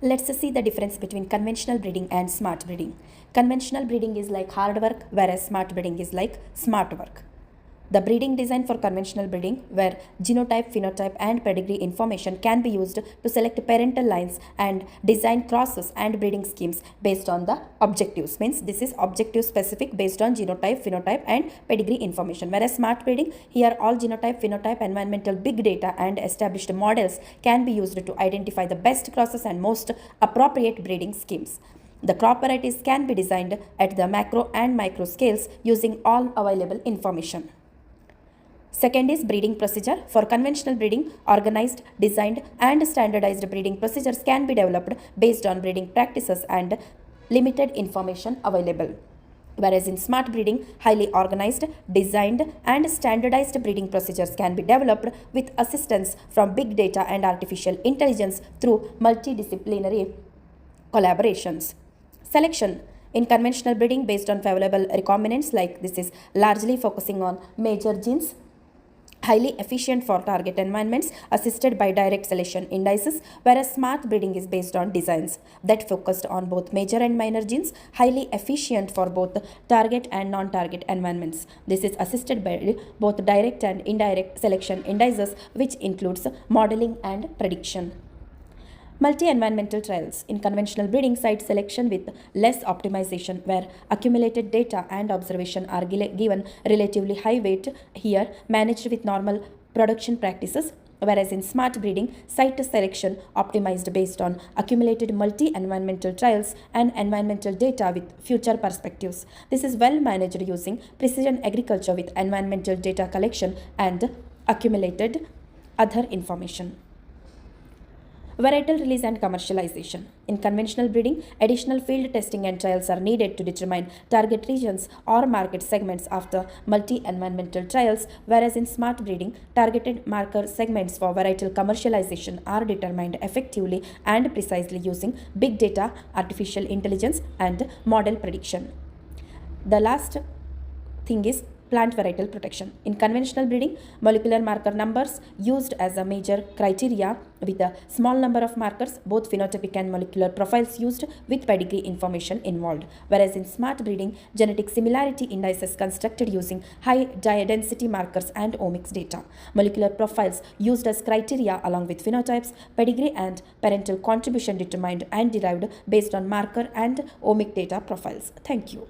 Let's see the difference between conventional breeding and smart breeding. Conventional breeding is like hard work, whereas smart breeding is like smart work. The breeding design for conventional breeding, where genotype, phenotype, and pedigree information can be used to select parental lines and design crosses and breeding schemes based on the objectives. Means this is objective specific based on genotype, phenotype, and pedigree information. Whereas smart breeding, here all genotype, phenotype, environmental big data, and established models can be used to identify the best crosses and most appropriate breeding schemes. The crop varieties can be designed at the macro and micro scales using all available information. Second is breeding procedure. For conventional breeding, organized, designed, and standardized breeding procedures can be developed based on breeding practices and limited information available. Whereas in smart breeding, highly organized, designed, and standardized breeding procedures can be developed with assistance from big data and artificial intelligence through multidisciplinary collaborations. Selection. In conventional breeding based on favorable recombinants, like this is largely focusing on major genes, highly efficient for target environments assisted by direct selection indices, whereas smart breeding is based on designs that focused on both major and minor genes, highly efficient for both target and non-target environments. This is assisted by both direct and indirect selection indices, which includes modeling and prediction. Multi-environmental trials. In conventional breeding, site selection with less optimization, where accumulated data and observation are given relatively high weight, here managed with normal production practices. Whereas in smart breeding, site selection optimized based on accumulated multi-environmental trials and environmental data with future perspectives. This is well managed using precision agriculture with environmental data collection and accumulated other information. Varietal release and commercialization. In conventional breeding, additional field testing and trials are needed to determine target regions or market segments after multi-environmental trials, whereas in smart breeding, targeted marker segments for varietal commercialization are determined effectively and precisely using big data, artificial intelligence, and model prediction. The last thing is plant varietal protection. In conventional breeding, molecular marker numbers used as a major criteria with a small number of markers, both phenotypic and molecular profiles used with pedigree information involved. Whereas in smart breeding, genetic similarity indices constructed using high density markers and omics data. Molecular profiles used as criteria along with phenotypes, pedigree and parental contribution determined and derived based on marker and omic data profiles. Thank you.